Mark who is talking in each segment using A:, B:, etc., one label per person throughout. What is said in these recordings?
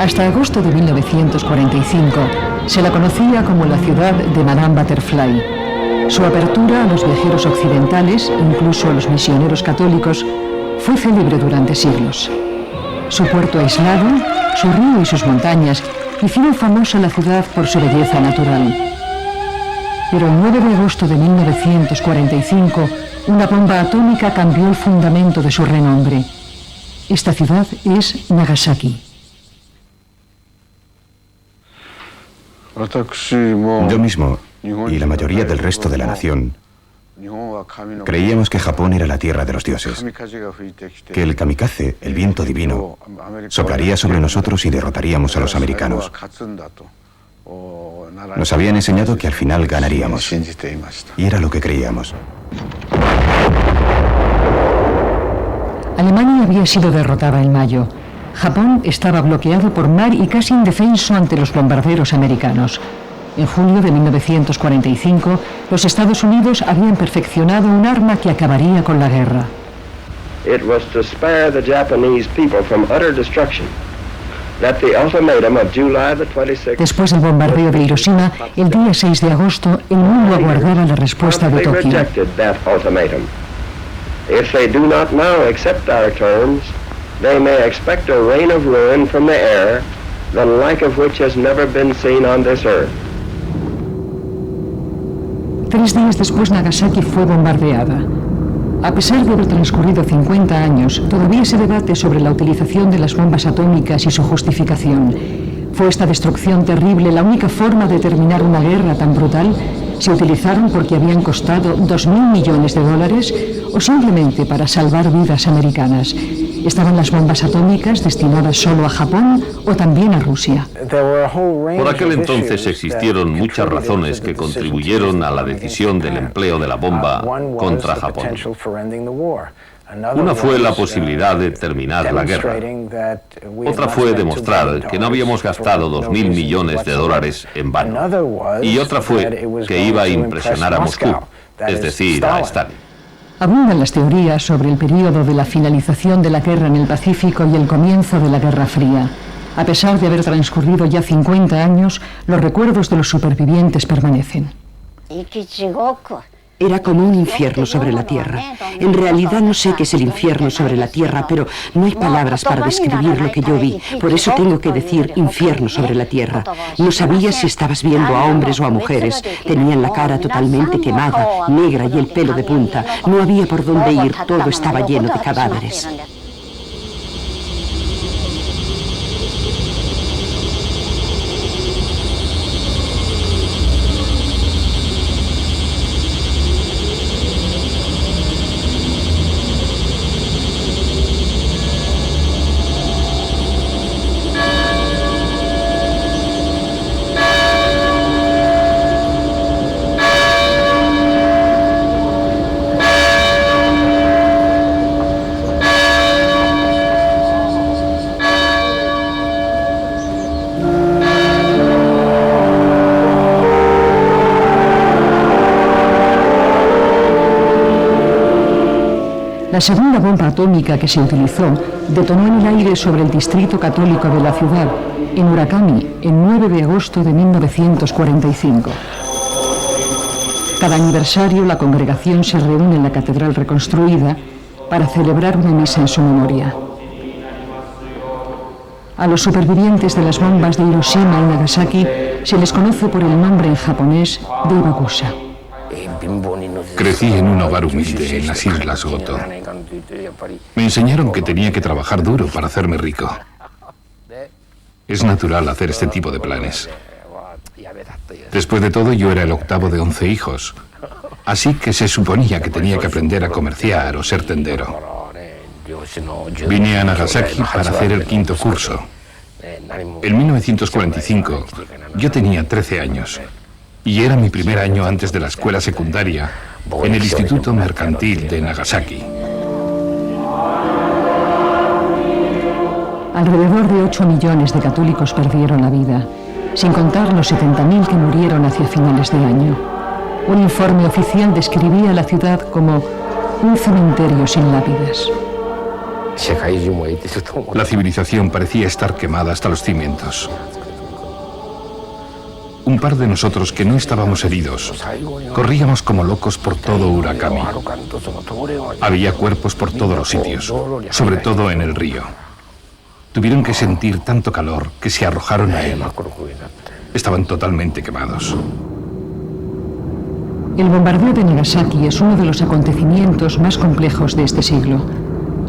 A: Hasta agosto de 1945 se la conocía como la ciudad de Madame Butterfly. Su apertura a los viajeros occidentales, incluso a los misioneros católicos, fue célebre durante siglos. Su puerto aislado, su río y sus montañas hicieron famosa la ciudad por su belleza natural. Pero el 9 de agosto de 1945, una bomba atómica cambió el fundamento de su renombre. Esta ciudad es Nagasaki.
B: Yo mismo y la mayoría del resto de la nación creíamos que Japón era la tierra de los dioses, que el kamikaze, el viento divino, soplaría sobre nosotros y derrotaríamos a los americanos. Nos habían enseñado que al final ganaríamos, y era lo que creíamos.
A: Alemania había sido derrotada en mayo. Japón estaba bloqueado por mar y casi indefenso ante los bombarderos americanos. En julio de 1945, los Estados Unidos habían perfeccionado un arma que acabaría con la guerra.
C: It was to spare the Japanese people from utter destruction that the ultimatum of July the 26th.
A: Después del bombardeo de Hiroshima, el día 6 de agosto, el mundo aguardaba la respuesta de Tokio.
C: If they do not now accept our terms, they may expect a rain of ruin from the air, the like of which has never been seen on this earth.
A: 3 días después, Nagasaki fue bombardeada. A pesar de haber transcurrido 50 años, todavía se debate sobre la utilización de las bombas atómicas y su justificación. ¿Fue esta destrucción terrible la única forma de terminar una guerra tan brutal? ¿Se utilizaron porque habían costado $2.000 millones o simplemente para salvar vidas americanas? ¿Estaban las bombas atómicas destinadas solo a Japón o también a Rusia?
D: Por aquel entonces existieron muchas razones que contribuyeron a la decisión del empleo de la bomba contra Japón. Una fue la posibilidad de terminar la guerra. Otra fue demostrar que no habíamos gastado $2.000 millones en vano. Y otra fue que iba a impresionar a Moscú, es decir, a Stalin.
A: Abundan las teorías sobre el periodo de la finalización de la guerra en el Pacífico y el comienzo de la Guerra Fría. A pesar de haber transcurrido ya 50 años, los recuerdos de los supervivientes permanecen.
E: Era como un infierno sobre la tierra. En realidad no sé qué es el infierno sobre la tierra, pero no hay palabras para describir lo que yo vi. Por eso tengo que decir infierno sobre la tierra. No sabías si estabas viendo a hombres o a mujeres. Tenían la cara totalmente quemada, negra y el pelo de punta. No había por dónde ir, todo estaba lleno de cadáveres.
A: La segunda bomba atómica que se utilizó detonó en el aire sobre el distrito católico de la ciudad, en Murakami, el 9 de agosto de 1945. Cada aniversario, la congregación se reúne en la catedral reconstruida para celebrar una misa en su memoria. A los supervivientes de las bombas de Hiroshima y Nagasaki se les conoce por el nombre en japonés de Ibakusa.
F: Crecí en un hogar humilde en las Islas Goto. Me enseñaron que tenía que trabajar duro para hacerme rico. Es natural hacer este tipo de planes. Después de todo, yo era el octavo de 11 hijos. Así que se suponía que tenía que aprender a comerciar o ser tendero. Vine a Nagasaki para hacer el quinto curso. En 1945, yo tenía 13 años. Y era mi primer año antes de la escuela secundaria en el Instituto Mercantil de Nagasaki.
A: Alrededor de 8 millones de católicos perdieron la vida, sin contar los 70.000 que murieron hacia finales de año. Un informe oficial describía a la ciudad como un cementerio sin lápidas.
F: La civilización parecía estar quemada hasta los cimientos. Un par de nosotros que no estábamos heridos, corríamos como locos por todo Urakami. Había cuerpos por todos los sitios, sobre todo en el río. Tuvieron que sentir tanto calor que se arrojaron a él. Estaban totalmente quemados.
A: El bombardeo de Nagasaki es uno de los acontecimientos más complejos de este siglo.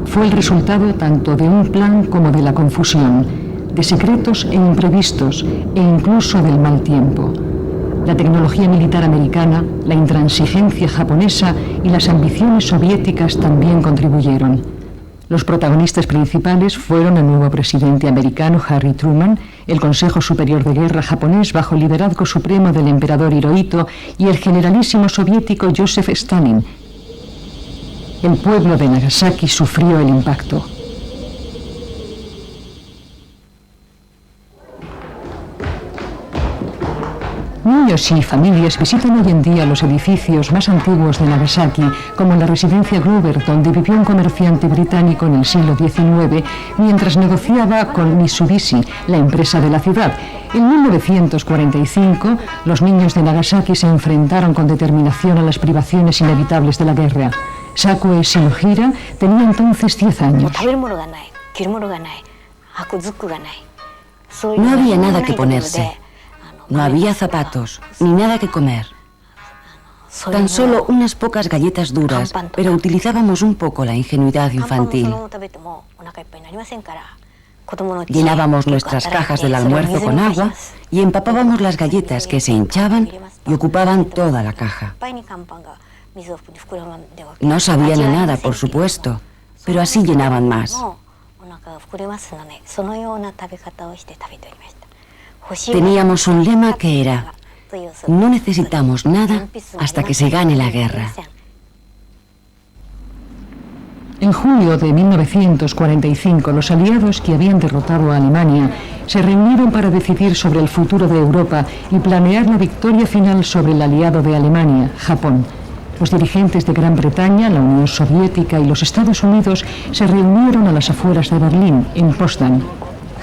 A: Fue el resultado tanto de un plan como de la confusión, de secretos e imprevistos e incluso del mal tiempo. La tecnología militar americana, la intransigencia japonesa y las ambiciones soviéticas también contribuyeron. Los protagonistas principales fueron el nuevo presidente americano Harry Truman, el Consejo Superior de Guerra japonés bajo el liderazgo supremo del emperador Hirohito y el generalísimo soviético Joseph Stalin. El pueblo de Nagasaki sufrió el impacto. Niños y familias visitan hoy en día los edificios más antiguos de Nagasaki, como la residencia Glover, donde vivió un comerciante británico en el siglo XIX, mientras negociaba con Mitsubishi, la empresa de la ciudad. En 1945, los niños de Nagasaki se enfrentaron con determinación a las privaciones inevitables de la guerra. Sakue Shinohira tenía entonces 10 años.
G: No había nada que ponerse. No había zapatos, ni nada que comer. Tan solo unas pocas galletas duras, pero utilizábamos un poco la ingenuidad infantil. Llenábamos nuestras cajas del almuerzo con agua y empapábamos las galletas que se hinchaban y ocupaban toda la caja. No sabían a nada, por supuesto, pero así llenaban más. Teníamos un lema que era: no necesitamos nada hasta que se gane la guerra.
A: En julio de 1945, los aliados que habían derrotado a Alemania se reunieron para decidir sobre el futuro de Europa y planear la victoria final sobre el aliado de Alemania, Japón. Los dirigentes de Gran Bretaña, la Unión Soviética y los Estados Unidos se reunieron a las afueras de Berlín, en Potsdam.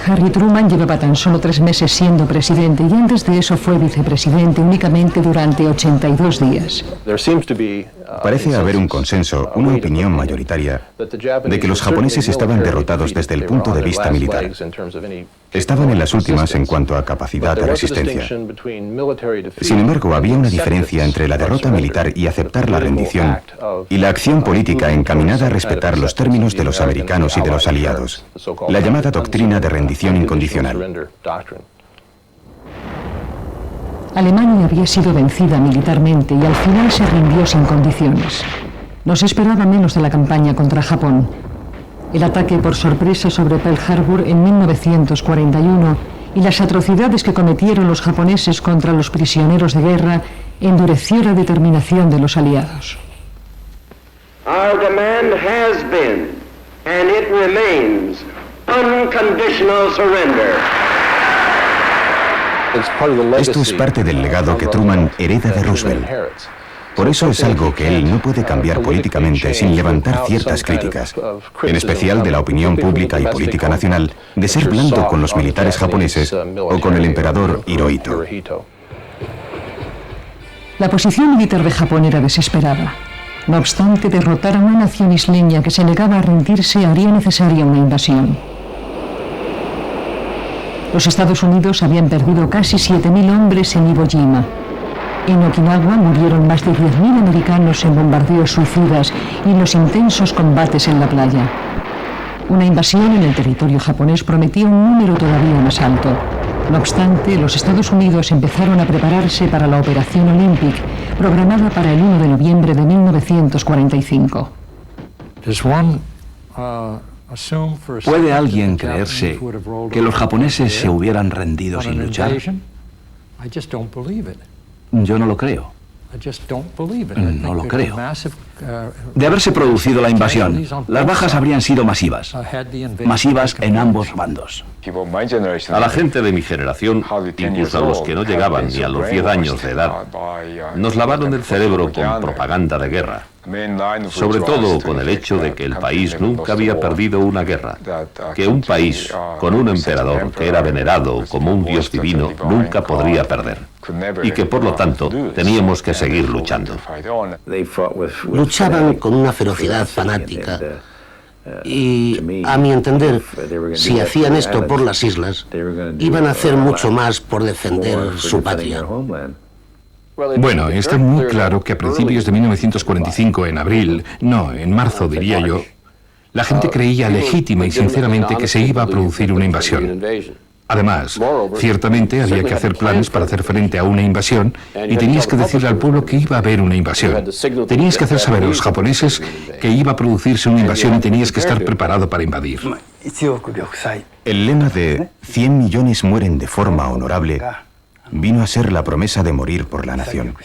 A: Harry Truman llevaba tan solo 3 meses siendo presidente y antes de eso fue vicepresidente únicamente durante 82 días.
B: Parece haber un consenso, una opinión mayoritaria, de que los japoneses estaban derrotados desde el punto de vista militar. Estaban en las últimas en cuanto a capacidad de resistencia. Sin embargo, había una diferencia entre la derrota militar y aceptar la rendición y la acción política encaminada a respetar los términos de los americanos y de los aliados, la llamada doctrina de rendición incondicional.
A: Alemania había sido vencida militarmente y al final se rindió sin condiciones. No se esperaba menos de la campaña contra Japón. El ataque por sorpresa sobre Pearl Harbor en 1941 y las atrocidades que cometieron los japoneses contra los prisioneros de guerra endureció la determinación de los aliados.
C: Our demand has been, and it remains, unconditional surrender.
B: Esto es parte del legado que Truman hereda de Roosevelt. Por eso es algo que él no puede cambiar políticamente sin levantar ciertas críticas, en especial de la opinión pública y política nacional, de ser blando con los militares japoneses o con el emperador Hirohito.
A: La posición militar de Japón era desesperada. No obstante, derrotar a una nación isleña que se negaba a rendirse haría necesaria una invasión. Los Estados Unidos habían perdido casi 7.000 hombres en Iwo Jima. En Okinawa murieron más de 10.000 americanos en bombardeos suicidas y en los intensos combates en la playa. Una invasión en el territorio japonés prometía un número todavía más alto. No obstante, los Estados Unidos empezaron a prepararse para la Operación Olympic, programada para el 1 de noviembre de 1945.
H: ¿Puede alguien creerse que los japoneses se hubieran rendido sin luchar? Yo no lo creo. No lo creo. De haberse producido la invasión, las bajas habrían sido masivas. Masivas en ambos bandos.
D: A la gente de mi generación, incluso a los que no llegaban ni a los 10 años de edad, nos lavaron el cerebro con propaganda de guerra. Sobre todo con el hecho de que el país nunca había perdido una guerra, que un país con un emperador que era venerado como un dios divino nunca podría perder, y que por lo tanto teníamos que seguir luchando.
I: Luchaban con una ferocidad fanática y, a mi entender, si hacían esto por las islas, iban a hacer mucho más por defender su patria.
F: Bueno, está muy claro que a principios de 1945, en marzo diría yo, la gente creía legítima y sinceramente que se iba a producir una invasión. Además, ciertamente había que hacer planes para hacer frente a una invasión y tenías que decirle al pueblo que iba a haber una invasión. Tenías que hacer saber a los japoneses que iba a producirse una invasión y tenías que estar preparado para invadir.
B: El lema de 100 millones mueren de forma honorable vino a ser la promesa de morir por la nación.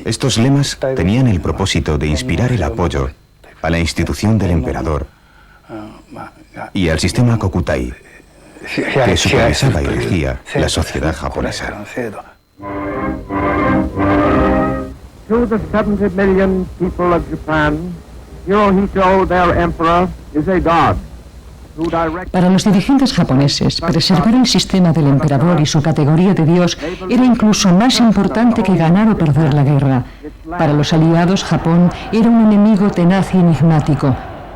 B: Estos lemas tenían el propósito de inspirar el apoyo a la institución del emperador y al sistema Kokutai, que supervisaba y regía la sociedad japonesa.
J: To the 70 million people of Japan, Hirohito, their emperor, is a god.
A: Para los dirigentes japoneses, preservar el sistema del emperador y su categoría de Dios era incluso más importante que ganar o perder la guerra. Para los aliados, Japón era un enemigo tenaz y enigmático.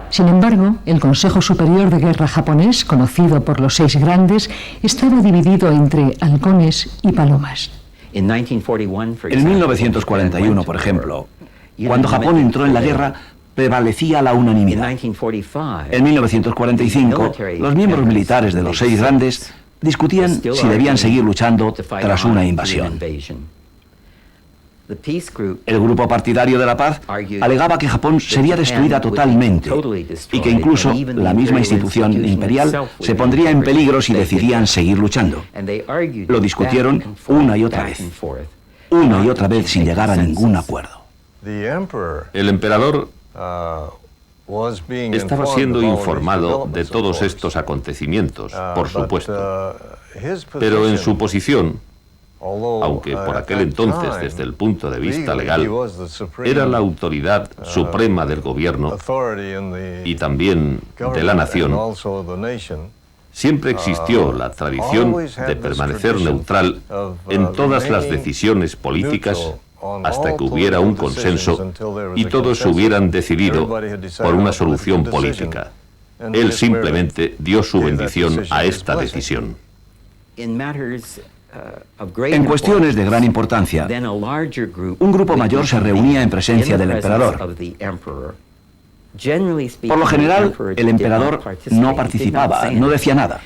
A: Sin embargo, el Consejo Superior de Guerra japonés, conocido por los 6 grandes, estaba dividido entre halcones y palomas.
H: En 1941, por ejemplo, cuando Japón entró en la guerra, prevalecía la unanimidad. En 1945, los miembros militares de los 6 grandes discutían si debían seguir luchando tras una invasión. El grupo partidario de la paz alegaba que Japón sería destruida totalmente y que incluso la misma institución imperial se pondría en peligro si decidían seguir luchando. Lo discutieron una y otra vez sin llegar a ningún acuerdo.
D: El emperador estaba siendo informado de todos estos acontecimientos, por supuesto, pero en su posición, aunque por aquel entonces, desde el punto de vista legal, era la autoridad suprema del gobierno y también de la nación, siempre existió la tradición de permanecer neutral en todas las decisiones políticas hasta que hubiera un consenso y todos hubieran decidido por una solución política. Él simplemente dio su bendición a esta decisión.
H: En cuestiones de gran importancia, un grupo mayor se reunía en presencia del emperador. Por lo general, el emperador no participaba, no decía nada,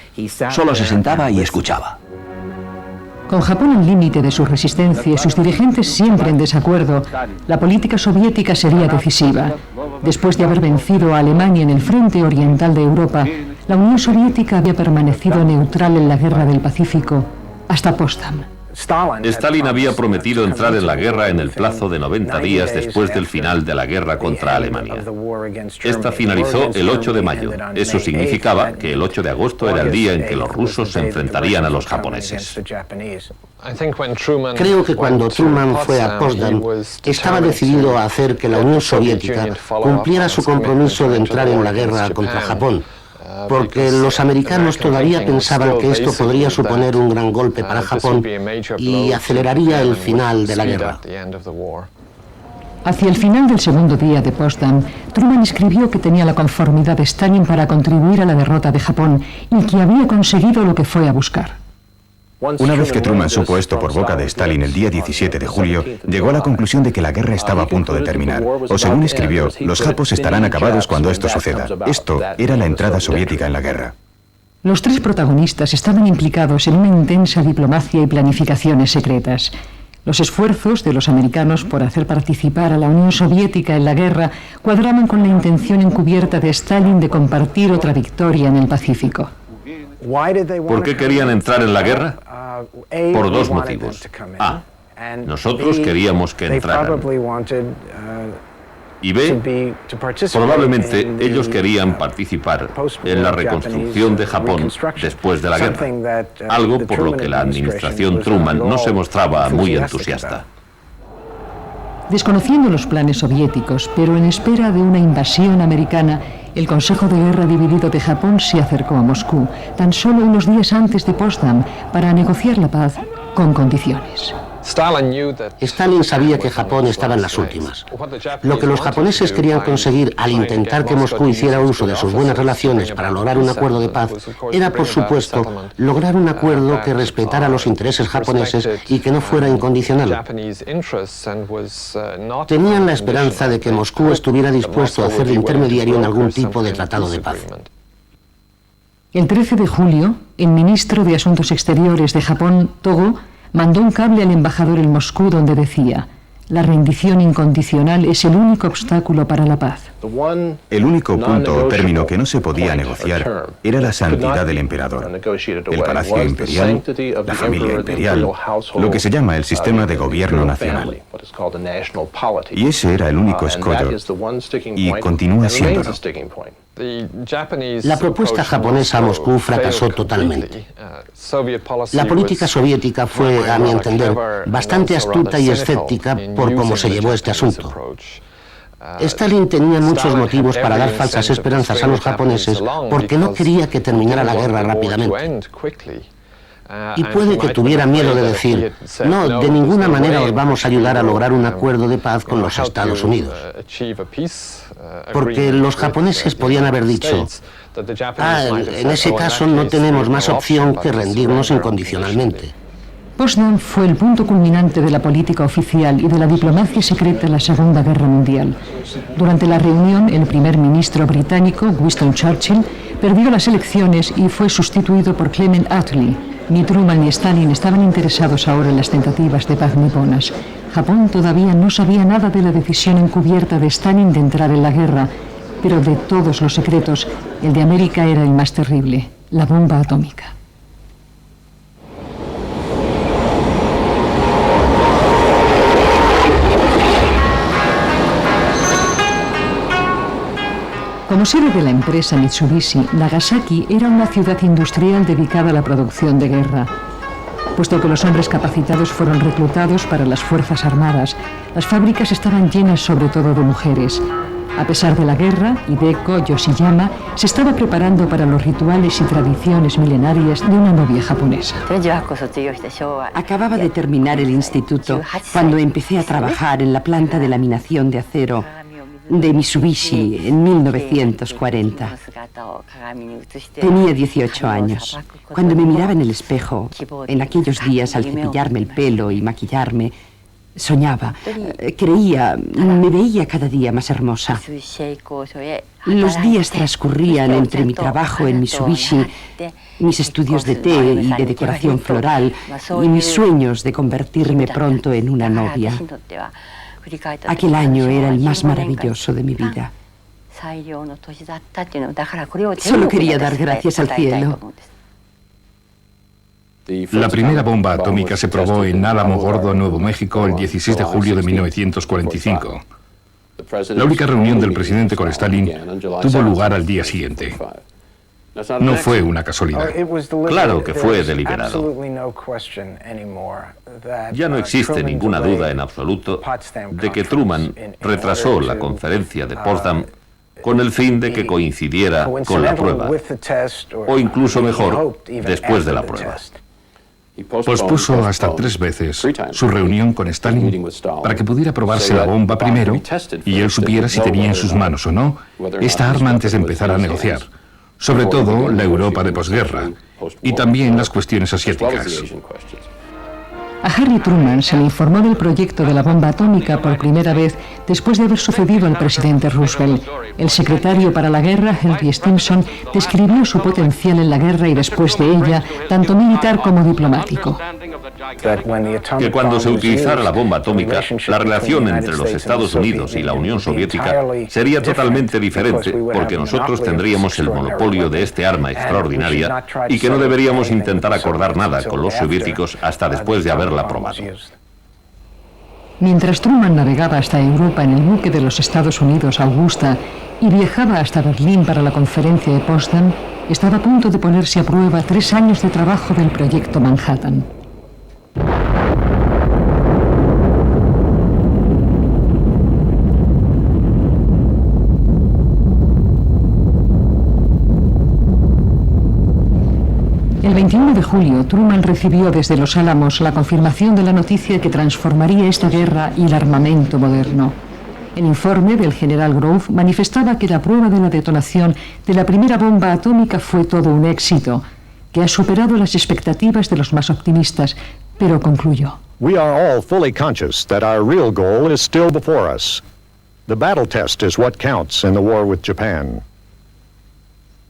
H: solo se sentaba y escuchaba.
A: Con Japón al límite de su resistencia y sus dirigentes siempre en desacuerdo, la política soviética sería decisiva. Después de haber vencido a Alemania en el frente oriental de Europa, la Unión Soviética había permanecido neutral en la Guerra del Pacífico hasta Potsdam.
D: Stalin había prometido entrar en la guerra en el plazo de 90 días después del final de la guerra contra Alemania. Esta finalizó el 8 de mayo. Eso significaba que el 8 de agosto era el día en que los rusos se enfrentarían a los japoneses.
I: Creo que cuando Truman fue a Potsdam, estaba decidido a hacer que la Unión Soviética cumpliera su compromiso de entrar en la guerra contra Japón, porque los americanos todavía pensaban que esto podría suponer un gran golpe para Japón y aceleraría el final de la guerra.
A: Hacia el final del segundo día de Potsdam, Truman escribió que tenía la conformidad de Stalin para contribuir a la derrota de Japón y que había conseguido lo que fue a buscar.
B: Una vez que Truman supo esto por boca de Stalin el día 17 de julio, llegó a la conclusión de que la guerra estaba a punto de terminar. O según escribió, los japos estarán acabados cuando esto suceda. Esto era la entrada soviética en la guerra.
A: Los 3 protagonistas estaban implicados en una intensa diplomacia y planificaciones secretas. Los esfuerzos de los americanos por hacer participar a la Unión Soviética en la guerra cuadraban con la intención encubierta de Stalin de compartir otra victoria en el Pacífico.
D: ¿Por qué querían entrar en la guerra? Por 2 motivos. A. Nosotros queríamos que entraran. Y B, probablemente ellos querían participar en la reconstrucción de Japón después de la guerra, algo por lo que la administración Truman no se mostraba muy entusiasta.
A: Desconociendo los planes soviéticos, pero en espera de una invasión americana, el Consejo de Guerra Dividido de Japón se acercó a Moscú, tan solo unos días antes de Potsdam, para negociar la paz con condiciones.
I: Stalin sabía que Japón estaba en las últimas. Lo que los japoneses querían conseguir al intentar que Moscú hiciera uso de sus buenas relaciones para lograr un acuerdo de paz era, por supuesto, lograr un acuerdo que respetara los intereses japoneses y que no fuera incondicional. Tenían la esperanza de que Moscú estuviera dispuesto a hacer de intermediario en algún tipo de tratado de paz.
A: El 13 de julio, el ministro de Asuntos Exteriores de Japón, Togo, mandó un cable al embajador en Moscú donde decía: la rendición incondicional es el único obstáculo para la paz.
B: El único punto o término que no se podía negociar era la santidad del emperador, el palacio imperial, la familia imperial, lo que se llama el sistema de gobierno nacional. Y ese era el único escollo, y continúa siéndolo.
I: La propuesta japonesa a Moscú fracasó totalmente. La política soviética fue, a mi entender, bastante astuta y escéptica por cómo se llevó este asunto. Stalin tenía muchos motivos para dar falsas esperanzas a los japoneses porque no quería que terminara la guerra rápidamente. Y puede que tuviera miedo de decir: no, de ninguna manera os vamos a ayudar a lograr un acuerdo de paz con los Estados Unidos. Porque los japoneses podían haber dicho: en ese caso no tenemos más opción que rendirnos incondicionalmente.
A: Potsdam fue el punto culminante de la política oficial y de la diplomacia secreta en la Segunda Guerra Mundial. Durante la reunión, el primer ministro británico, Winston Churchill, perdió las elecciones y fue sustituido por Clement Attlee. Ni Truman ni Stalin estaban interesados ahora en las tentativas de paz niponas. Japón todavía no sabía nada de la decisión encubierta de Stalin de entrar en la guerra, pero de todos los secretos, el de América era el más terrible: la bomba atómica. Como sede de la empresa Mitsubishi, Nagasaki era una ciudad industrial dedicada a la producción de guerra. Puesto que los hombres capacitados fueron reclutados para las Fuerzas Armadas, las fábricas estaban llenas sobre todo de mujeres. A pesar de la guerra, Hideko Yoshiyama se estaba preparando para los rituales y tradiciones milenarias de una novia japonesa.
E: Acababa de terminar el instituto cuando empecé a trabajar en la planta de laminación de acero de Mitsubishi en 1940. Tenía 18 años. Cuando me miraba en el espejo, en aquellos días al cepillarme el pelo y maquillarme, soñaba, creía, me veía cada día más hermosa. Los días transcurrían entre mi trabajo en Mitsubishi, mis estudios de té y de decoración floral y mis sueños de convertirme pronto en una novia. Aquel año era el más maravilloso de mi vida. Solo quería dar gracias al cielo.
F: La primera bomba atómica se probó en Álamo Gordo, Nuevo México, el 16 de julio de 1945. La única reunión del presidente con Stalin tuvo lugar al día siguiente. No fue una casualidad.
D: Claro que fue deliberado. Ya no existe ninguna duda en absoluto de que Truman retrasó la conferencia de Potsdam con el fin de que coincidiera con la prueba, o incluso mejor, después de la prueba.
F: Pospuso hasta 3 veces su reunión con Stalin para que pudiera probarse la bomba primero y él supiera si tenía en sus manos o no esta arma antes de empezar a negociar. Sobre todo la Europa de posguerra y también las cuestiones asiáticas.
A: A Harry Truman se le informó del proyecto de la bomba atómica por primera vez después de haber sucedido al presidente Roosevelt. El secretario para la guerra, Henry Stimson, describió su potencial en la guerra y después de ella, tanto militar como diplomático.
D: Que cuando se utilizara la bomba atómica, la relación entre los Estados Unidos y la Unión Soviética sería totalmente diferente, porque nosotros tendríamos el monopolio de este arma extraordinaria y que no deberíamos intentar acordar nada con los soviéticos hasta después de haberla probado.
A: Mientras Truman navegaba hasta Europa en el buque de los Estados Unidos Augusta y viajaba hasta Berlín para la conferencia de Potsdam, estaba a punto de ponerse a prueba 3 años de trabajo del proyecto Manhattan. El 21 de julio, Truman recibió desde Los Álamos la confirmación de la noticia que transformaría esta guerra y el armamento moderno. El informe del general Grove manifestaba que la prueba de la detonación de la primera bomba atómica fue todo un éxito, que ha superado las expectativas de los más optimistas, pero concluyó:
K: We are all fully conscious that our real goal is still before us. The battle test is what counts in the war with Japan.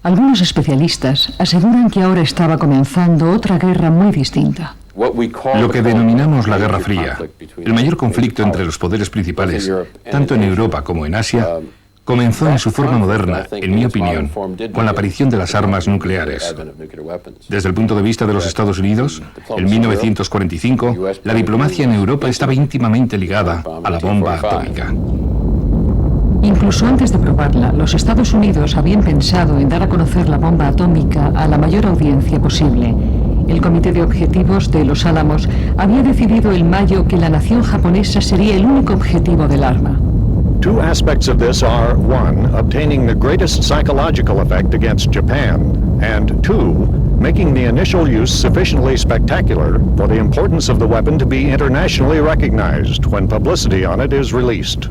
A: Algunos especialistas aseguran que ahora estaba comenzando otra guerra muy distinta.
F: Lo que denominamos la Guerra Fría, el mayor conflicto entre los poderes principales, tanto en Europa como en Asia, comenzó en su forma moderna, en mi opinión, con la aparición de las armas nucleares. Desde el punto de vista de los Estados Unidos, en 1945, la diplomacia en Europa estaba íntimamente ligada a la bomba atómica.
A: Incluso antes de probarla, los Estados Unidos habían pensado en dar a conocer la bomba atómica a la mayor audiencia posible. El Comité de Objetivos de Los Álamos había decidido en mayo que la nación japonesa sería el único objetivo del arma.
K: Two aspects of this are, one, obtaining the greatest psychological effect against Japan, and two, making the initial use sufficiently spectacular for the importance of the weapon to be internationally recognized when publicity on it is released.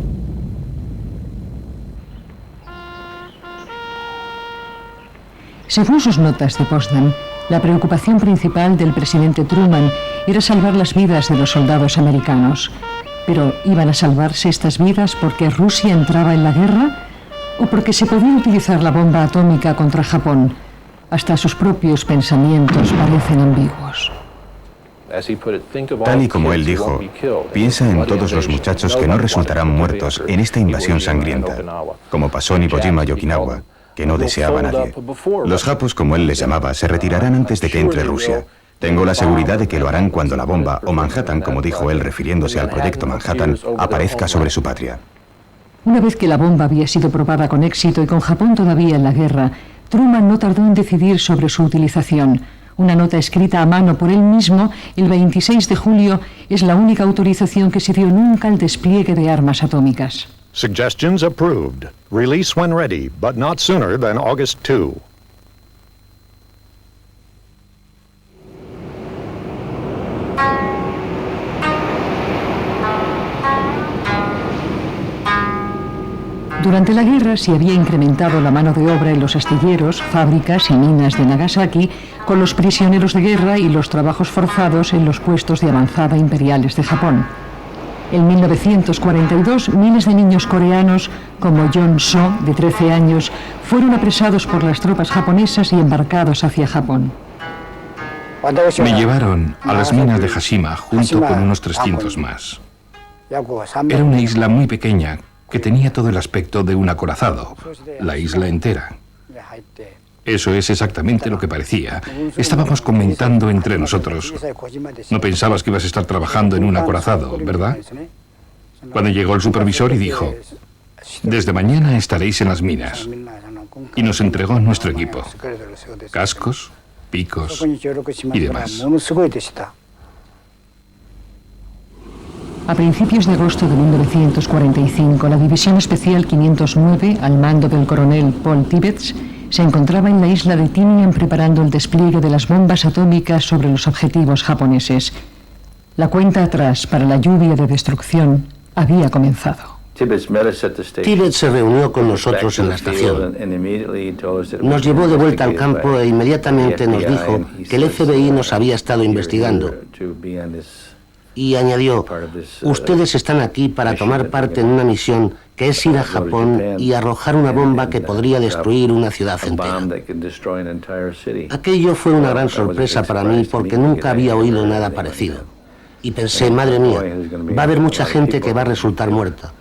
A: Según sus notas de Potsdam, la preocupación principal del presidente Truman era salvar las vidas de los soldados americanos. Pero, ¿iban a salvarse estas vidas porque Rusia entraba en la guerra? ¿O porque se podía utilizar la bomba atómica contra Japón? Hasta sus propios pensamientos parecen ambiguos.
B: Tal y como él dijo, piensa en todos los muchachos que no resultarán muertos en esta invasión sangrienta, como pasó en Iwo Jima y Okinawa, que no deseaba nadie. Los japos, como él les llamaba, se retirarán antes de que entre Rusia. Tengo la seguridad de que lo harán cuando la bomba, o Manhattan, como dijo él refiriéndose al proyecto Manhattan, aparezca sobre su patria.
A: Una vez que la bomba había sido probada con éxito y con Japón todavía en la guerra, Truman no tardó en decidir sobre su utilización. Una nota escrita a mano por él mismo el 26 de julio es la única autorización que se dio nunca al despliegue de armas atómicas.
K: Suggestions approved. Release when ready, but not sooner than August 2.
A: Durante la guerra se había incrementado la mano de obra en los astilleros, fábricas y minas de Nagasaki, con los prisioneros de guerra y los trabajos forzados en los puestos de avanzada imperiales de Japón. En 1942, miles de niños coreanos, como John So, de 13 años, fueron apresados por las tropas japonesas y embarcados hacia Japón.
F: Me llevaron a las minas de Hashima junto con unos 300 más. Era una isla muy pequeña que tenía todo el aspecto de un acorazado, la isla entera. Eso es exactamente lo que parecía. Estábamos comentando entre nosotros. No pensabas que ibas a estar trabajando en un acorazado, ¿verdad? Cuando llegó el supervisor y dijo: desde mañana estaréis en las minas. Y nos entregó nuestro equipo. Cascos, picos y demás.
A: A principios de agosto de 1945, la División Especial 509, al mando del coronel Paul Tibbets, se encontraba en la isla de Tinian preparando el despliegue de las bombas atómicas sobre los objetivos japoneses. La cuenta atrás para la lluvia de destrucción había comenzado.
I: Tibbets se reunió con nosotros en la estación. Nos llevó de vuelta al campo e inmediatamente nos dijo que el FBI nos había estado investigando. Y añadió: ustedes están aquí para tomar parte en una misión que es ir a Japón y arrojar una bomba que podría destruir una ciudad entera. Aquello fue una gran sorpresa para mí porque nunca había oído nada parecido. Y pensé, madre mía, va a haber mucha gente que va a resultar muerta.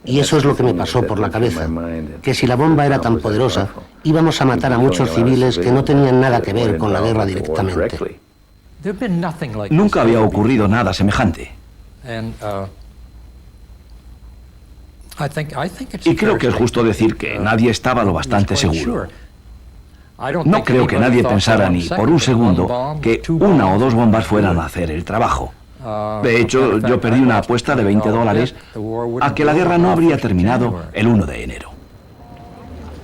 I: Y eso es lo que me pasó por la cabeza, que si la bomba era tan poderosa, íbamos a matar a muchos civiles que no tenían nada que ver con la guerra directamente.
H: Nunca había ocurrido nada semejante. Y creo que es justo decir que nadie estaba lo bastante seguro. No creo que nadie pensara ni por un segundo que una o dos bombas fueran a hacer el trabajo. De hecho, yo perdí una apuesta de $20 a que la guerra no habría terminado el 1 de enero.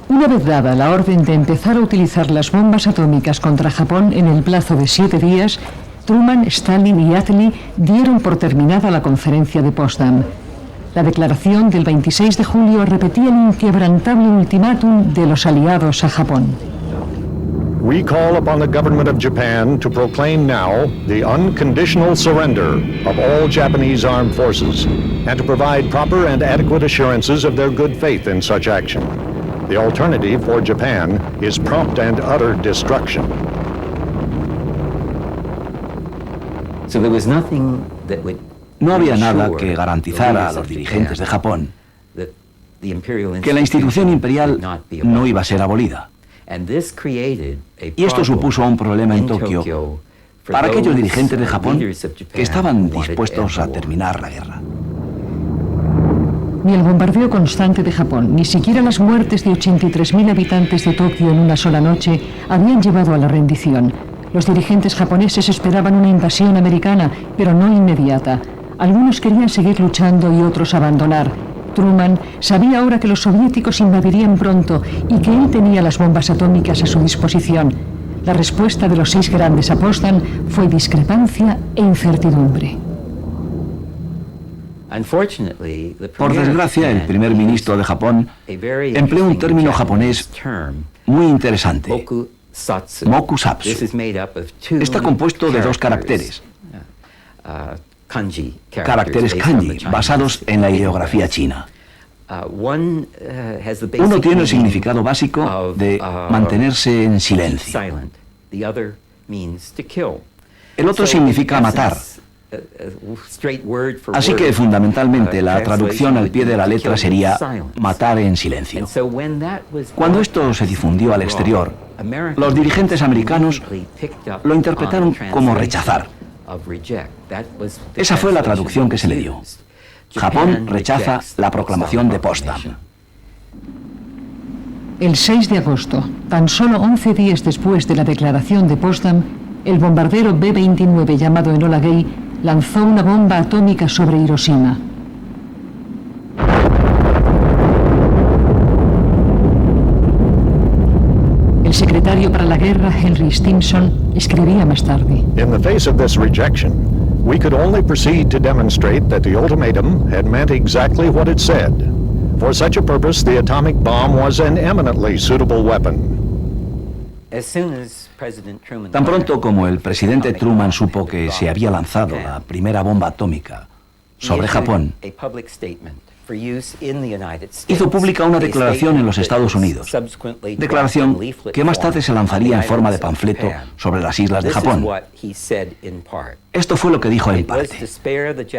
A: Una vez dada la orden de empezar a utilizar las bombas atómicas contra Japón en el plazo de 7 días, Truman, Stalin y Attlee dieron por terminada la conferencia de Potsdam. La declaración del 26 de julio repetía el inquebrantable ultimátum de los aliados a Japón.
K: We call upon the government of Japan to proclaim now the unconditional surrender of all Japanese armed forces and to provide proper and adequate assurances of their good faith in such action. The alternative for Japan is prompt and utter destruction.
H: No había nada que garantizara a los dirigentes de Japón que la institución imperial no iba a ser abolida. Y esto supuso un problema en Tokio para aquellos dirigentes de Japón que estaban dispuestos a terminar la guerra.
A: Ni el bombardeo constante de Japón, ni siquiera las muertes de 83.000 habitantes de Tokio en una sola noche habían llevado a la rendición. Los dirigentes japoneses esperaban una invasión americana, pero no inmediata. Algunos querían seguir luchando y otros abandonar. Truman sabía ahora que los soviéticos invadirían pronto y que él tenía las bombas atómicas a su disposición. La respuesta de los 6 grandes a Potsdam fue discrepancia e incertidumbre.
H: Por desgracia, el primer ministro de Japón empleó un término japonés muy interesante, mokusatsu. Está compuesto de 2 caracteres. Caracteres kanji, basados en la ideografía china. Uno tiene el significado básico de mantenerse en silencio. El otro significa matar. Así que fundamentalmente la traducción al pie de la letra sería matar en silencio. Cuando esto se difundió al exterior, los dirigentes americanos lo interpretaron como rechazar. Esa fue la traducción que se le dio. Japón rechaza la proclamación de Potsdam.
A: El 6 de agosto, tan solo 11 días después de la declaración de Potsdam, el bombardero B-29 llamado Enola Gay lanzó una bomba atómica sobre Hiroshima. El secretario para la guerra, Henry Stimson, escribía más tarde:
K: In the face of this rejection, we could only proceed to demonstrate that the ultimatum had meant exactly what it said. For such a purpose, the atomic bomb was an eminently suitable weapon.
H: Tan pronto como el presidente Truman supo que se había lanzado la primera bomba atómica sobre Japón, hizo pública una declaración en los Estados Unidos, declaración que más tarde se lanzaría en forma de panfleto sobre las islas de Japón. Esto fue lo que dijo en parte.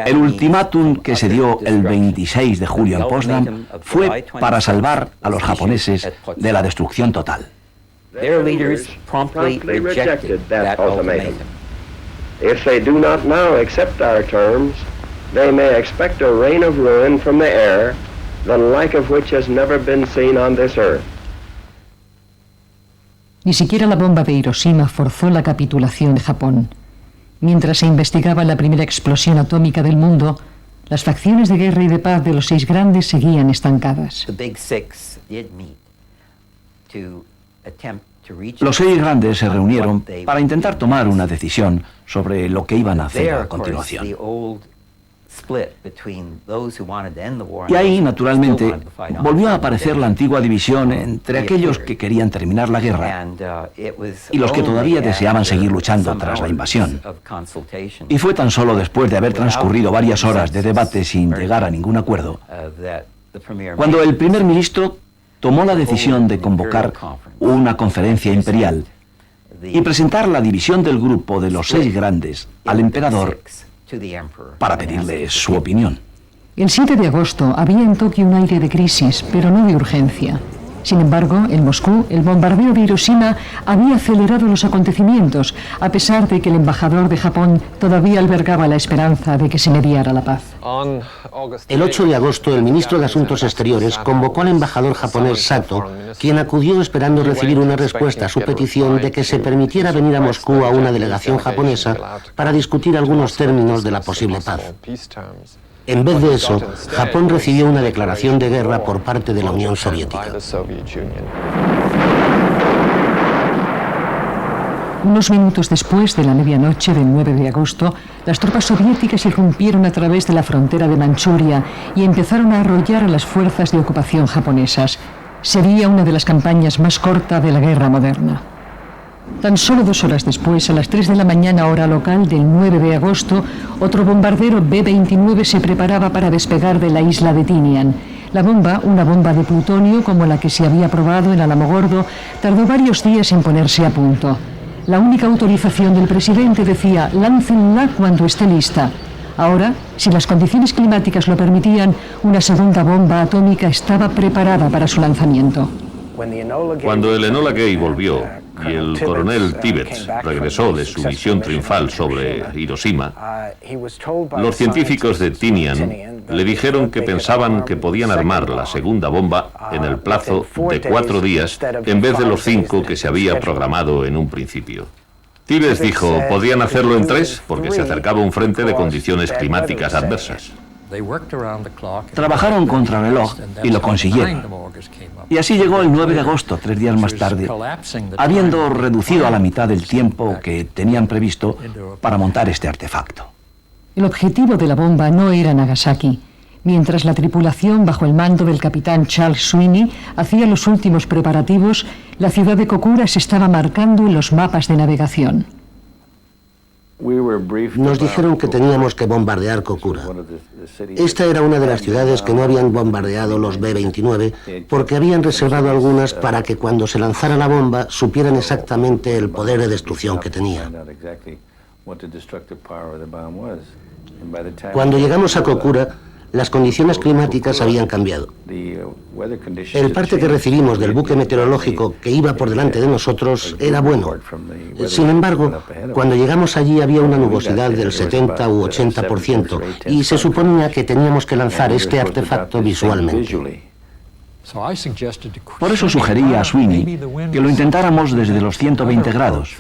H: El ultimátum que se dio el 26 de julio en Potsdam fue para salvar a los japoneses de la destrucción total.
C: Their leaders promptly rejected that ultimatum. If they do not now accept our terms, they may expect a rain of ruin from the air, the like of which has never been seen on this earth.
A: Ni siquiera la bomba de Hiroshima forzó la capitulación de Japón. Mientras se investigaba la primera explosión atómica del mundo, las facciones de guerra y de paz de los 6 grandes seguían estancadas.
H: Los 6 grandes se reunieron para intentar tomar una decisión sobre lo que iban a hacer a continuación. Y ahí, naturalmente, volvió a aparecer la antigua división entre aquellos que querían terminar la guerra y los que todavía deseaban seguir luchando tras la invasión. Y fue tan solo después de haber transcurrido varias horas de debate sin llegar a ningún acuerdo, cuando el primer ministro tomó la decisión de convocar una conferencia imperial y presentar la división del grupo de los 6 grandes al emperador para pedirle su opinión.
A: El 7 de agosto había en Tokio un aire de crisis, pero no de urgencia. Sin embargo, en Moscú, el bombardeo de Hiroshima había acelerado los acontecimientos, a pesar de que el embajador de Japón todavía albergaba la esperanza de que se mediara la paz.
I: El 8 de agosto, el ministro de Asuntos Exteriores convocó al embajador japonés Sato, quien acudió esperando recibir una respuesta a su petición de que se permitiera venir a Moscú a una delegación japonesa para discutir algunos términos de la posible paz. En vez de eso, Japón recibió una declaración de guerra por parte de la Unión Soviética.
A: Unos minutos después de la medianoche del 9 de agosto, las tropas soviéticas irrumpieron a través de la frontera de Manchuria y empezaron a arrollar a las fuerzas de ocupación japonesas. Sería una de las campañas más cortas de la guerra moderna. Tan solo 2 horas después, a las 3 de la mañana hora local del 9 de agosto, otro bombardero B-29 se preparaba para despegar de la isla de Tinian. La bomba, una bomba de plutonio como la que se había probado en Alamogordo, tardó varios días en ponerse a punto. La única autorización del presidente decía: láncenla cuando esté lista. Ahora, si las condiciones climáticas lo permitían, una segunda bomba atómica estaba preparada para su lanzamiento.
D: Cuando el Enola Gay volvió y el coronel Tibbets regresó de su misión triunfal sobre Hiroshima, los científicos de Tinian le dijeron que pensaban que podían armar la segunda bomba en el plazo de 4 días en vez de los 5 que se había programado en un principio. Tibbets dijo, podían hacerlo en 3 porque se acercaba un frente de condiciones climáticas adversas.
H: Trabajaron contra el reloj y lo consiguieron. Y así llegó el 9 de agosto, 3 días más tarde, habiendo reducido a la mitad el tiempo que tenían previsto para montar este artefacto.
A: El objetivo de la bomba no era Nagasaki. Mientras la tripulación, bajo el mando del capitán Charles Sweeney, hacía los últimos preparativos, la ciudad de Kokura se estaba marcando en los mapas de navegación.
I: Nos dijeron que teníamos que bombardear Kokura. Esta era una de las ciudades que no habían bombardeado los B-29 porque habían reservado algunas para que cuando se lanzara la bomba supieran exactamente el poder de destrucción que tenía. Cuando llegamos a Kokura, las condiciones climáticas habían cambiado. El parte que recibimos del buque meteorológico que iba por delante de nosotros era bueno. Sin embargo, cuando llegamos allí había una nubosidad del 70 u 80% y se suponía que teníamos que lanzar este artefacto visualmente.
H: Por eso sugería a Sweeney que lo intentáramos desde los 120 grados,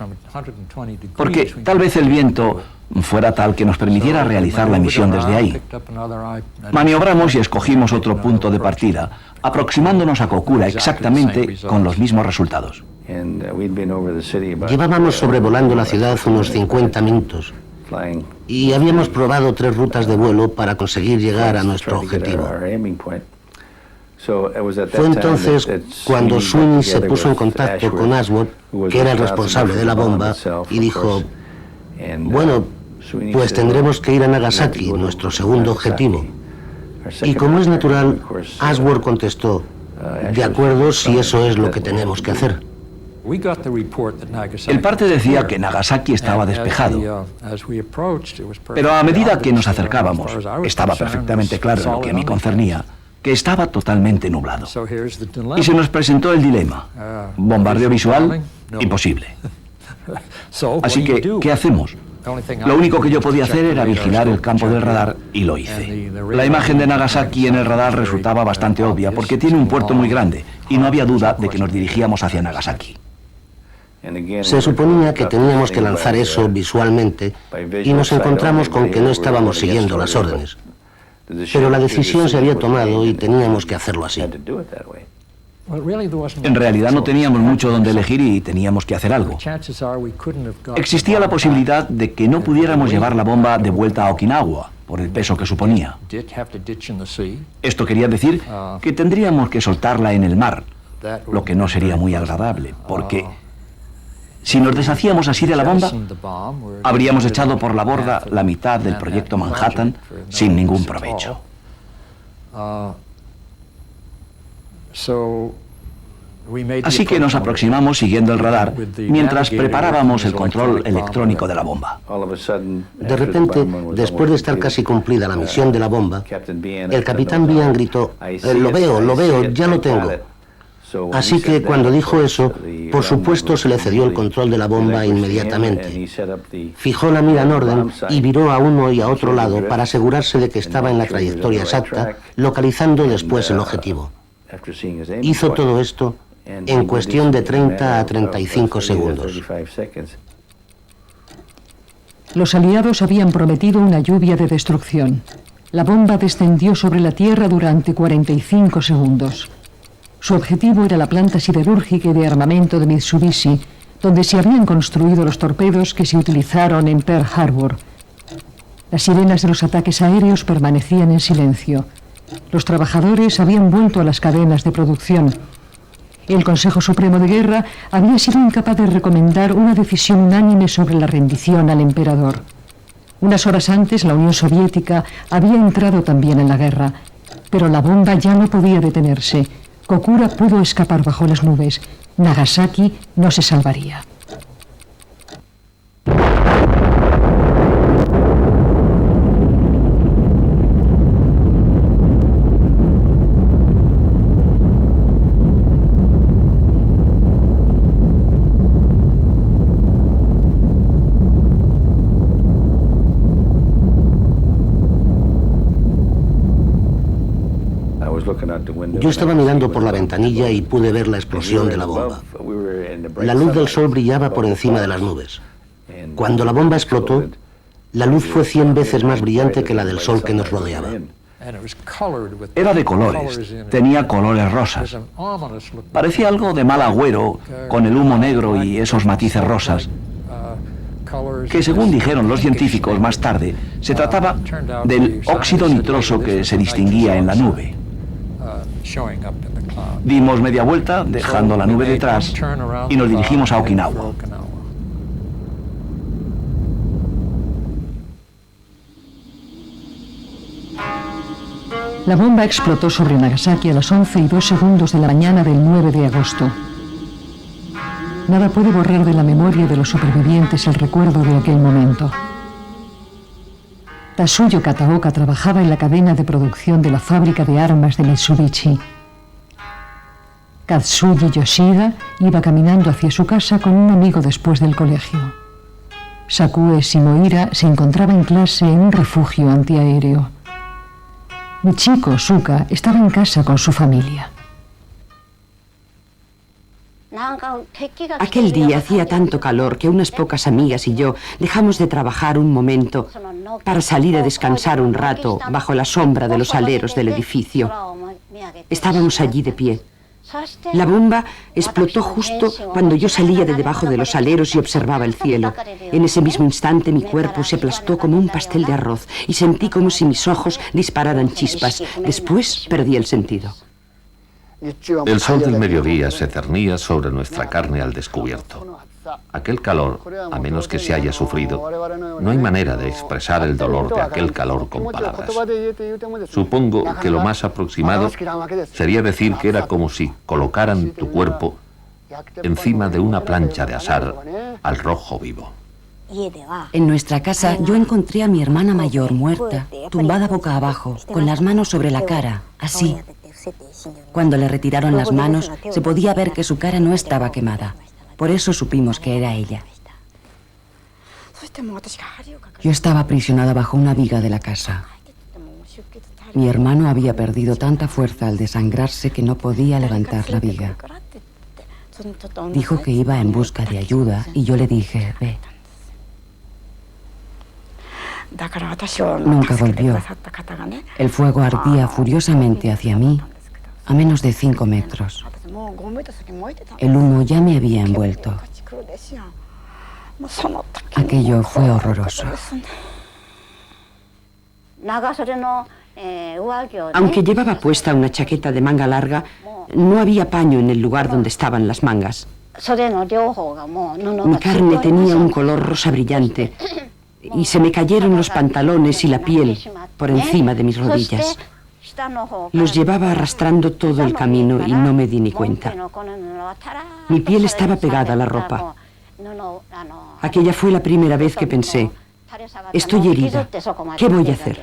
H: porque tal vez el viento fuera tal que nos permitiera realizar la misión desde ahí. Maniobramos y escogimos otro punto de partida, aproximándonos a Kokura exactamente con los mismos resultados.
I: Llevábamos sobrevolando la ciudad unos 50 minutos y habíamos probado 3 rutas de vuelo para conseguir llegar a nuestro objetivo. Fue entonces cuando Sweeney se puso en contacto con Ashworth, que era el responsable de la bomba, y dijo, bueno, pues tendremos que ir a Nagasaki, nuestro segundo objetivo. Y como es natural, Ashworth contestó, de acuerdo si eso es lo que tenemos que hacer.
H: El parte decía que Nagasaki estaba despejado, pero a medida que nos acercábamos, estaba perfectamente claro en lo que a mí concernía, que estaba totalmente nublado. Y se nos presentó el dilema. Bombardeo visual, imposible. Así que, ¿qué hacemos? Lo único que yo podía hacer era vigilar el campo del radar y lo hice. La imagen de Nagasaki en el radar resultaba bastante obvia porque tiene un puerto muy grande y no había duda de que nos dirigíamos hacia Nagasaki.
I: Se suponía que teníamos que lanzar eso visualmente y nos encontramos con que no estábamos siguiendo las órdenes. Pero la decisión se había tomado y teníamos que hacerlo así.
H: En realidad no teníamos mucho donde elegir y teníamos que hacer algo. Existía la posibilidad de que no pudiéramos llevar la bomba de vuelta a Okinawa, por el peso que suponía. Esto quería decir que tendríamos que soltarla en el mar, lo que no sería muy agradable, porque si nos deshacíamos así de la bomba, habríamos echado por la borda la mitad del proyecto Manhattan sin ningún provecho. Así que nos aproximamos siguiendo el radar mientras preparábamos el control electrónico de la bomba.
I: De repente, después de estar casi cumplida la misión de la bomba, el capitán Bian gritó, lo veo, ya lo tengo. Así que cuando dijo eso, por supuesto se le cedió el control de la bomba inmediatamente. Fijó la mira en orden y viró a uno y a otro lado para asegurarse de que estaba en la trayectoria exacta, localizando después el objetivo. Hizo todo esto en cuestión de 30 a 35 segundos.
A: Los aliados habían prometido una lluvia de destrucción. La bomba descendió sobre la Tierra durante 45 segundos. Su objetivo era la planta siderúrgica y de armamento de Mitsubishi, donde se habían construido los torpedos que se utilizaron en Pearl Harbor. Las sirenas de los ataques aéreos permanecían en silencio. Los trabajadores habían vuelto a las cadenas de producción. El Consejo Supremo de Guerra había sido incapaz de recomendar una decisión unánime sobre la rendición al emperador. Unas horas antes, la Unión Soviética había entrado también en la guerra, pero la bomba ya no podía detenerse. Kokura pudo escapar bajo las nubes. Nagasaki no se salvaría.
I: Yo estaba mirando por la ventanilla y pude ver la explosión de la bomba. La luz del sol brillaba por encima de las nubes. Cuando la bomba explotó, la luz fue 100 veces más brillante que la del sol que nos rodeaba.
H: Era de colores, tenía colores rosas. Parecía algo de mal agüero, con el humo negro y esos matices rosas, que según dijeron los científicos más tarde, se trataba del óxido nitroso que se distinguía en la nube. Dimos media vuelta, dejando la nube detrás, y nos dirigimos a Okinawa.
A: La bomba explotó sobre Nagasaki a las 11:02 de la mañana del 9 de agosto. Nada puede borrar de la memoria de los supervivientes el recuerdo de aquel momento. Tatsuyo Kataoka trabajaba en la cadena de producción de la fábrica de armas de Mitsubishi. Katsuji Yoshida iba caminando hacia su casa con un amigo después del colegio. Sakue Shimohira se encontraba en clase en un refugio antiaéreo. Michiko Suka estaba en casa con su familia.
E: Aquel día hacía tanto calor que unas pocas amigas y yo dejamos de trabajar un momento para salir a descansar un rato bajo la sombra de los aleros del edificio. Estábamos allí de pie. La bomba explotó justo cuando yo salía de debajo de los aleros y observaba el cielo. En ese mismo instante mi cuerpo se aplastó como un pastel de arroz y sentí como si mis ojos dispararan chispas. Después perdí el sentido.
D: El sol del mediodía se cernía sobre nuestra carne al descubierto. Aquel calor, a menos que se haya sufrido, no hay manera de expresar el dolor de aquel calor con palabras. Supongo que lo más aproximado sería decir que era como si colocaran tu cuerpo encima de una plancha de asar al rojo vivo.
G: En nuestra casa yo encontré a mi hermana mayor muerta, tumbada boca abajo, con las manos sobre la cara, así. Cuando le retiraron las manos, se podía ver que su cara no estaba quemada. Por eso supimos que era ella. Yo estaba aprisionada bajo una viga de la casa. Mi hermano había perdido tanta fuerza al desangrarse que no podía levantar la viga. Dijo que iba en busca de ayuda y yo le dije, ve. Nunca volvió. El fuego ardía furiosamente hacia mí a menos de 5 metros. El humo ya me había envuelto. Aquello fue horroroso.
E: Aunque llevaba puesta una chaqueta de manga larga, no había paño en el lugar donde estaban las mangas. Mi carne tenía un color rosa brillante y se me cayeron los pantalones y la piel por encima de mis rodillas. Los llevaba arrastrando todo el camino y no me di ni cuenta. Mi piel estaba pegada a la ropa. Aquella fue la primera vez que pensé, estoy herida, ¿qué voy a hacer?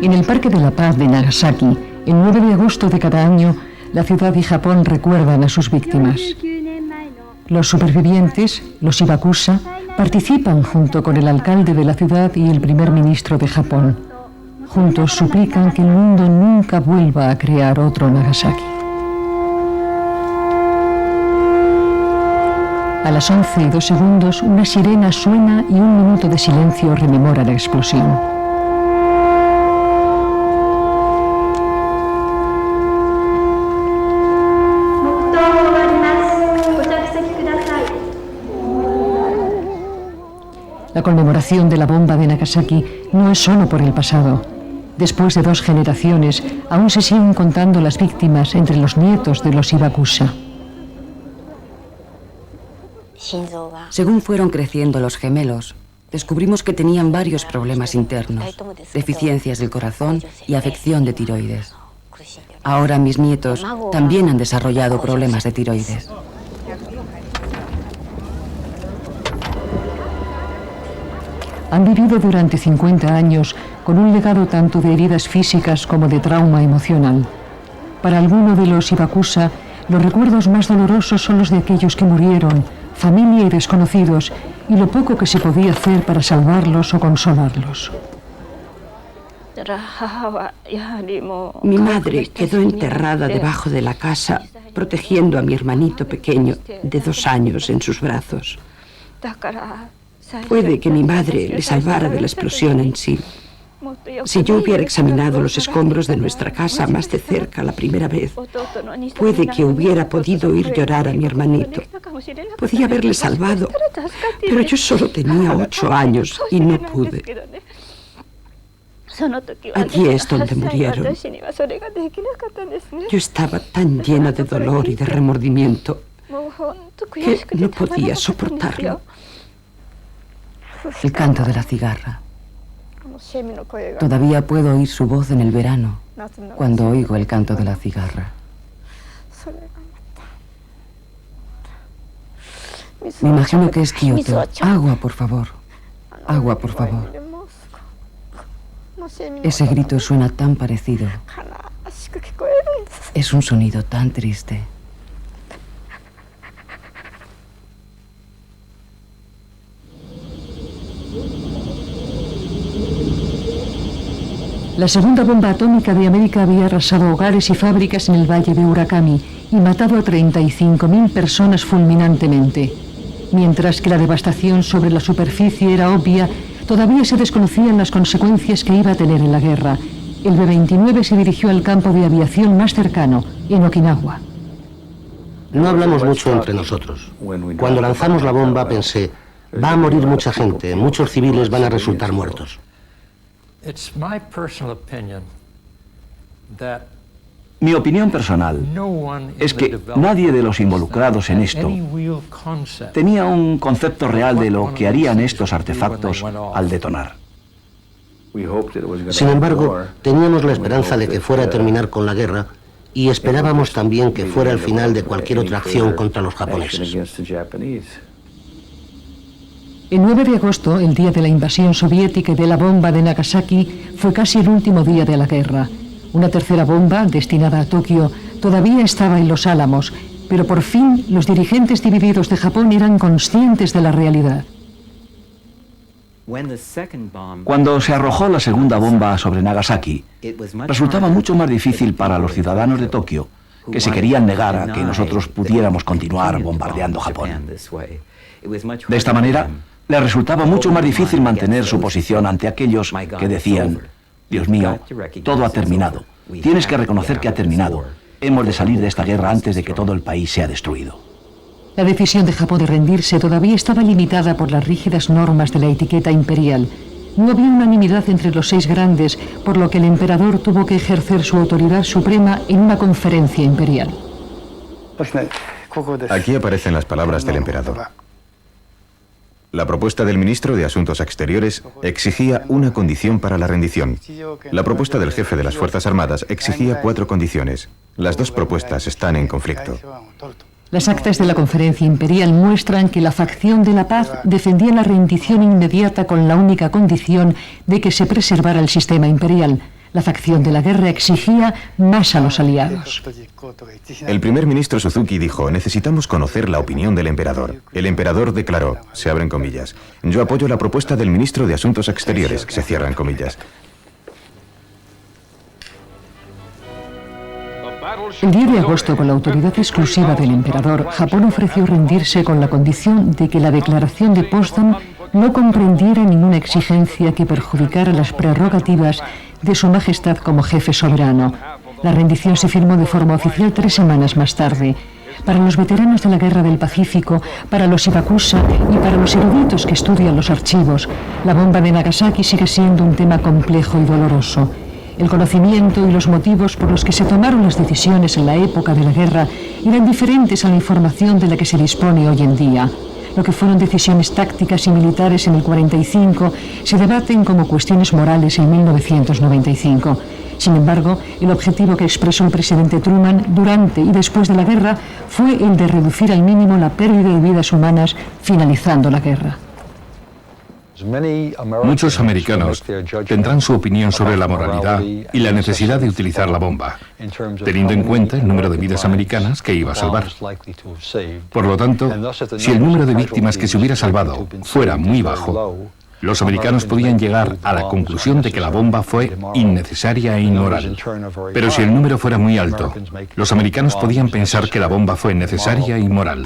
A: En el Parque de la Paz de Nagasaki, el 9 de agosto de cada año, la ciudad y Japón recuerdan a sus víctimas. Los supervivientes, los Hibakusha, participan junto con el alcalde de la ciudad y el primer ministro de Japón. Juntos suplican que el mundo nunca vuelva a crear otro Nagasaki. A las 11:02, una sirena suena y un minuto de silencio rememora la explosión. La conmemoración de la bomba de Nagasaki no es solo por el pasado. Después de 2 generaciones, aún se siguen contando las víctimas entre los nietos de los Hibakusha.
G: Según fueron creciendo los gemelos, descubrimos que tenían varios problemas internos, deficiencias del corazón y afección de tiroides. Ahora mis nietos también han desarrollado problemas de tiroides.
A: Han vivido durante 50 años con un legado tanto de heridas físicas como de trauma emocional. Para alguno de los Hibakusha, los recuerdos más dolorosos son los de aquellos que murieron, familia y desconocidos, y lo poco que se podía hacer para salvarlos o consolarlos.
E: Mi madre quedó enterrada debajo de la casa, protegiendo a mi hermanito pequeño de 2 años en sus brazos. Puede que mi madre le salvara de la explosión en sí. Si yo hubiera examinado los escombros de nuestra casa más de cerca la primera vez, puede que hubiera podido oír llorar a mi hermanito. Podía haberle salvado, pero yo solo tenía 8 años y no pude. Allí es donde murieron. Yo estaba tan llena de dolor y de remordimiento que no podía soportarlo.
G: El canto de la cigarra. Todavía puedo oír su voz en el verano, cuando oigo el canto de la cigarra. Me imagino que es Kioto. Agua, por favor. Agua, por favor. Ese grito suena tan parecido. Es un sonido tan triste.
A: La segunda bomba atómica de América había arrasado hogares y fábricas en el valle de Urakami y matado a 35.000 personas fulminantemente. Mientras que la devastación sobre la superficie era obvia, todavía se desconocían las consecuencias que iba a tener en la guerra. El B-29 se dirigió al campo de aviación más cercano, en Okinawa.
I: No hablamos mucho entre nosotros. Cuando lanzamos la bomba pensé, va a morir mucha gente, muchos civiles van a resultar muertos.
H: Mi opinión personal es que nadie de los involucrados en esto tenía un concepto real de lo que harían estos artefactos al detonar.
I: Sin embargo, teníamos la esperanza de que fuera a terminar con la guerra y esperábamos también que fuera el final de cualquier otra acción contra los japoneses.
A: El 9 de agosto, el día de la invasión soviética y de la bomba de Nagasaki, fue casi el último día de la guerra. Una tercera bomba, destinada a Tokio, todavía estaba en Los Álamos, pero por fin los dirigentes divididos de Japón eran conscientes de la realidad.
H: Cuando se arrojó la segunda bomba sobre Nagasaki, resultaba mucho más difícil para los ciudadanos de Tokio, que se querían negar a que nosotros pudiéramos continuar bombardeando Japón. De esta manera, les resultaba mucho más difícil mantener su posición ante aquellos que decían: Dios mío, todo ha terminado. Tienes que reconocer que ha terminado. Hemos de salir de esta guerra antes de que todo el país sea destruido.
A: La decisión de Japón de rendirse todavía estaba limitada por las rígidas normas de la etiqueta imperial. No había unanimidad entre los 6 grandes, por lo que el emperador tuvo que ejercer su autoridad suprema en una conferencia imperial.
B: Aquí aparecen las palabras del emperador. La propuesta del ministro de Asuntos Exteriores exigía una condición para la rendición. La propuesta del jefe de las Fuerzas Armadas exigía 4 condiciones. Las 2 propuestas están en conflicto.
A: Las actas de la conferencia imperial muestran que la facción de la paz defendía la rendición inmediata con la única condición de que se preservara el sistema imperial. La facción de la guerra exigía más a los aliados.
B: El primer ministro Suzuki dijo: necesitamos conocer la opinión del emperador. El emperador declaró, se abren comillas, yo apoyo la propuesta del ministro de Asuntos Exteriores, se cierran comillas.
A: El 10 de agosto, con la autoridad exclusiva del emperador, Japón ofreció rendirse con la condición de que la declaración de Potsdam no comprendiera ninguna exigencia que perjudicara las prerrogativas de su majestad como jefe soberano. La rendición se firmó de forma oficial 3 semanas más tarde. Para los veteranos de la Guerra del Pacífico, para los Hibakusha y para los eruditos que estudian los archivos, la bomba de Nagasaki sigue siendo un tema complejo y doloroso. El conocimiento y los motivos por los que se tomaron las decisiones en la época de la guerra eran diferentes a la información de la que se dispone hoy en día. Lo que fueron decisiones tácticas y militares en el 45 se debaten como cuestiones morales en 1995. Sin embargo, el objetivo que expresó el presidente Truman durante y después de la guerra fue el de reducir al mínimo la pérdida de vidas humanas, finalizando la guerra.
F: Muchos americanos tendrán su opinión sobre la moralidad y la necesidad de utilizar la bomba, teniendo en cuenta el número de vidas americanas que iba a salvar. Por lo tanto, si el número de víctimas que se hubiera salvado fuera muy bajo, los americanos podían llegar a la conclusión de que la bomba fue innecesaria e inmoral. Pero si el número fuera muy alto, los americanos podían pensar que la bomba fue necesaria e inmoral.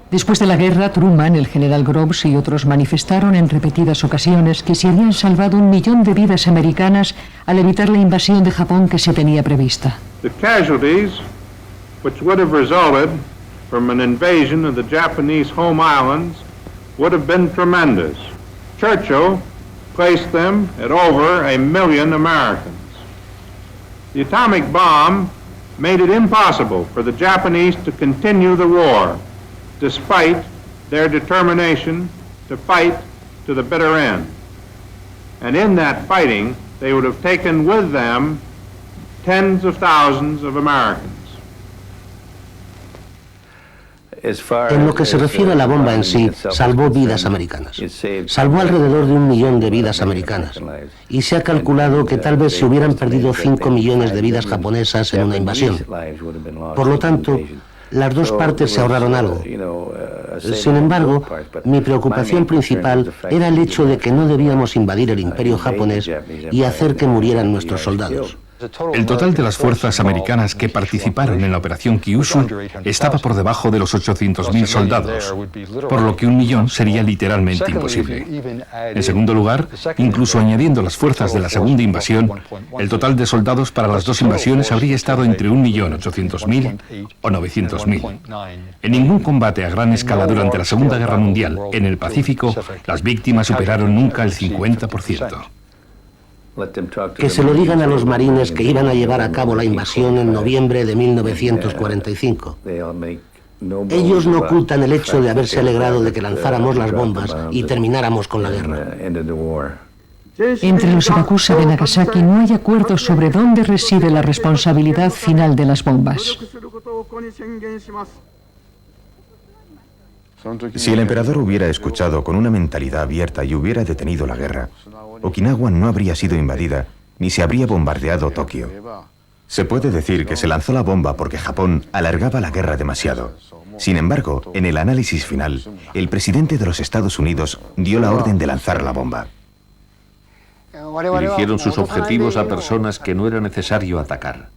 A: Después de la guerra, Truman, el general Groves y otros manifestaron en repetidas ocasiones que se habían salvado 1 millón de vidas americanas al evitar la invasión de Japón que se tenía prevista.
J: The casualties which would have resulted from an invasion of the Japanese home islands would have been tremendous. Churchill placed them at over 1 million Americans. The atomic bomb made it impossible for the Japanese to continue the war, despite their determination to fight to the bitter end. And in that fighting, they would have taken with them tens of thousands of Americans.
I: En lo que se refiere a la bomba en sí, salvó vidas americanas. Salvó alrededor de 1 millón de vidas americanas. Y se ha calculado que tal vez se hubieran perdido 5 millones de vidas japonesas en una invasión. Por lo tanto, las dos partes se ahorraron algo. Sin embargo, mi preocupación principal era el hecho de que no debíamos invadir el imperio japonés y hacer que murieran nuestros soldados.
F: El total de las fuerzas americanas que participaron en la operación Kyushu estaba por debajo de los 800.000 soldados, por lo que 1 millón sería literalmente imposible. En segundo lugar, incluso añadiendo las fuerzas de la segunda invasión, el total de soldados para las dos invasiones habría estado entre 1.800.000 o 900.000. En ningún combate a gran escala durante la Segunda Guerra Mundial en el Pacífico, las víctimas superaron nunca el 50%.
I: Que se lo digan a los marines que iban a llevar a cabo la invasión en noviembre de 1945. Ellos no ocultan el hecho de haberse alegrado de que lanzáramos las bombas y termináramos con la guerra.
A: Entre los Hibakusha de Nagasaki no hay acuerdo sobre dónde reside la responsabilidad final de las bombas.
B: Si el emperador hubiera escuchado con una mentalidad abierta y hubiera detenido la guerra, Okinawa no habría sido invadida ni se habría bombardeado Tokio. Se puede decir que se lanzó la bomba porque Japón alargaba la guerra demasiado. Sin embargo, en el análisis final, el presidente de los Estados Unidos dio la orden de lanzar la bomba.
D: Dirigieron sus objetivos a personas que no era necesario atacar.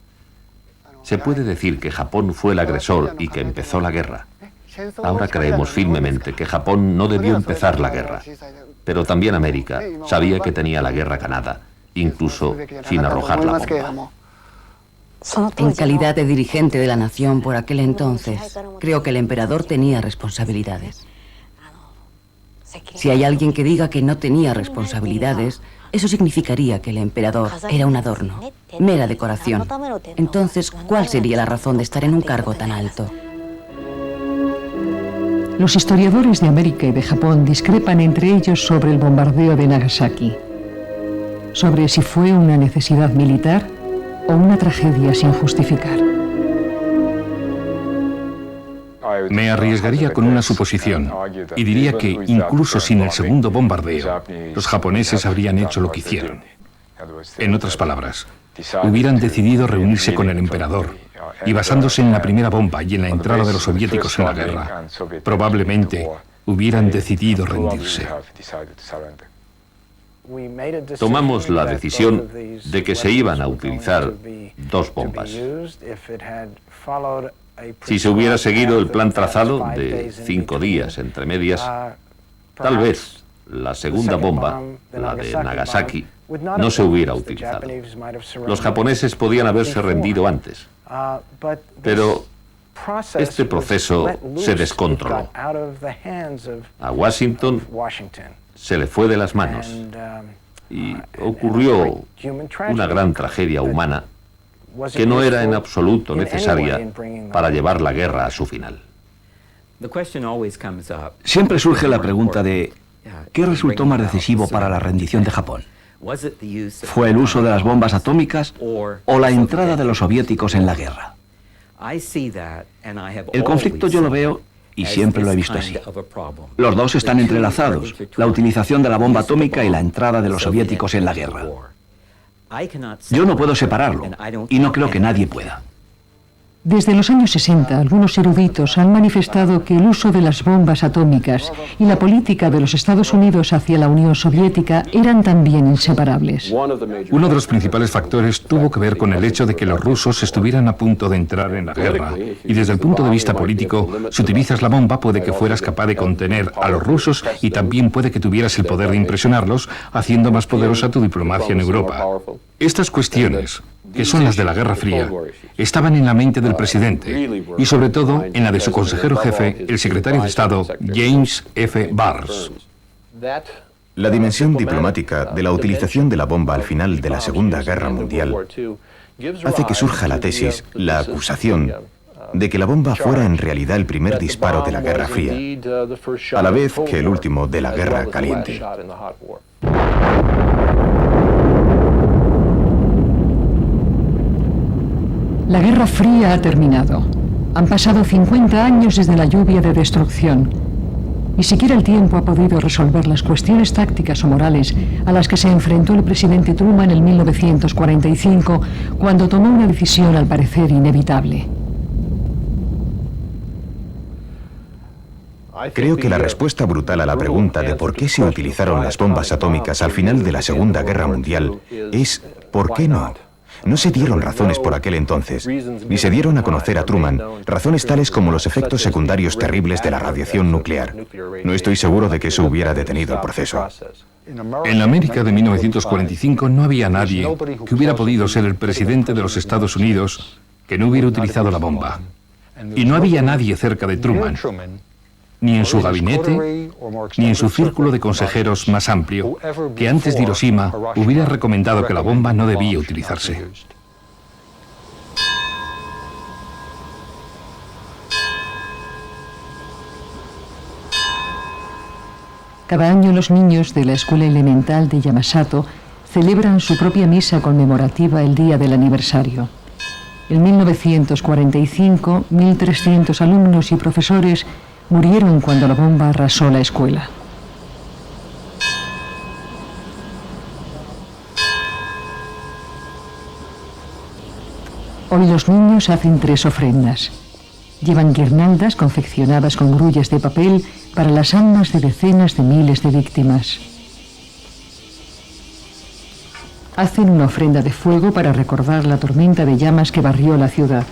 D: Se puede decir que Japón fue el agresor y que empezó la guerra. Ahora creemos firmemente que Japón no debió empezar la guerra, pero también América sabía que tenía la guerra ganada, incluso sin arrojar la bomba.
G: En calidad de dirigente de la nación por aquel entonces, creo que el emperador tenía responsabilidades. Si hay alguien que diga que no tenía responsabilidades, eso significaría que el emperador era un adorno, mera decoración. Entonces, ¿cuál sería la razón de estar en un cargo tan alto?
A: Los historiadores de América y de Japón discrepan entre ellos sobre el bombardeo de Nagasaki, sobre si fue una necesidad militar o una tragedia sin justificar.
F: Me arriesgaría con una suposición y diría que incluso sin el segundo bombardeo, los japoneses habrían hecho lo que hicieron. En otras palabras, hubieran decidido reunirse con el emperador y basándose en la primera bomba y en la entrada de los soviéticos en la guerra, probablemente hubieran decidido rendirse.
D: Tomamos la decisión de que se iban a utilizar 2 bombas. Si se hubiera seguido el plan trazado de 5 días entre medias, tal vez la segunda bomba, la de Nagasaki, no se hubiera utilizado. Los japoneses podían haberse rendido antes, pero este proceso se descontroló. A Washington se le fue de las manos y ocurrió una gran tragedia humana que no era en absoluto necesaria para llevar la guerra a su final.
H: Siempre surge la pregunta de ¿qué resultó más decisivo para la rendición de Japón? ¿Fue el uso de las bombas atómicas o la entrada de los soviéticos en la guerra? El conflicto yo lo veo, y siempre lo he visto así. Los dos están entrelazados, la utilización de la bomba atómica y la entrada de los soviéticos en la guerra. Yo no puedo separarlo, y no creo que nadie pueda.
A: Desde los años 60, algunos eruditos han manifestado que el uso de las bombas atómicas y la política de los Estados Unidos hacia la Unión Soviética eran también inseparables.
F: Uno de los principales factores tuvo que ver con el hecho de que los rusos estuvieran a punto de entrar en la guerra. Y desde el punto de vista político, si utilizas la bomba puede que fueras capaz de contener a los rusos y también puede que tuvieras el poder de impresionarlos, haciendo más poderosa tu diplomacia en Europa. Estas cuestiones, que son las de la Guerra Fría, estaban en la mente del presidente y sobre todo en la de su consejero jefe, el secretario de Estado, James F. Barnes.
B: La dimensión diplomática de la utilización de la bomba al final de la Segunda Guerra Mundial hace que surja la tesis, la acusación, de que la bomba fuera en realidad el primer disparo de la Guerra Fría, a la vez que el último de la Guerra Caliente.
A: La Guerra Fría ha terminado. Han pasado 50 años desde la lluvia de destrucción. Ni siquiera el tiempo ha podido resolver las cuestiones tácticas o morales a las que se enfrentó el presidente Truman en 1945, cuando tomó una decisión al parecer inevitable.
B: Creo que la respuesta brutal a la pregunta de por qué se utilizaron las bombas atómicas al final de la Segunda Guerra Mundial es ¿por qué no? No se dieron razones por aquel entonces, ni se dieron a conocer a Truman razones tales como los efectos secundarios terribles de la radiación nuclear. No estoy seguro de que eso hubiera detenido el proceso.
F: En la América de 1945 no había nadie que hubiera podido ser el presidente de los Estados Unidos que no hubiera utilizado la bomba. Y no había nadie cerca de Truman, ni en su gabinete, ni en su círculo de consejeros más amplio, que antes de Hiroshima hubiera recomendado que la bomba no debía utilizarse.
A: Cada año los niños de la escuela elemental de Yamasato celebran su propia misa conmemorativa el día del aniversario. En 1945, 1.300 alumnos y profesores murieron cuando la bomba arrasó la escuela. Hoy los niños hacen 3 ofrendas. Llevan guirnaldas confeccionadas con grullas de papel para las almas de decenas de miles de víctimas. Hacen una ofrenda de fuego para recordar la tormenta de llamas que barrió la ciudad.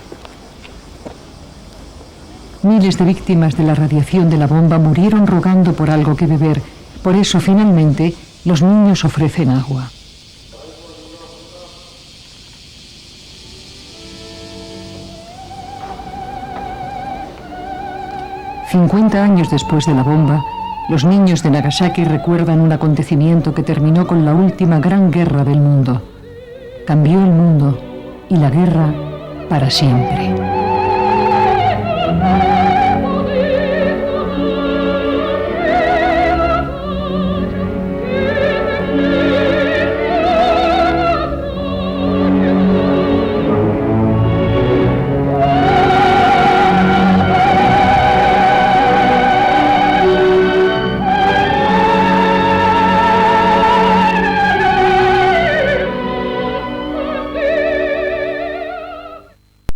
A: Miles de víctimas de la radiación de la bomba murieron rogando por algo que beber. Por eso, finalmente, los niños ofrecen agua. $50 años después de la bomba, los niños de Nagasaki recuerdan un acontecimiento que terminó con la última gran guerra del mundo. Cambió el mundo y la guerra para siempre.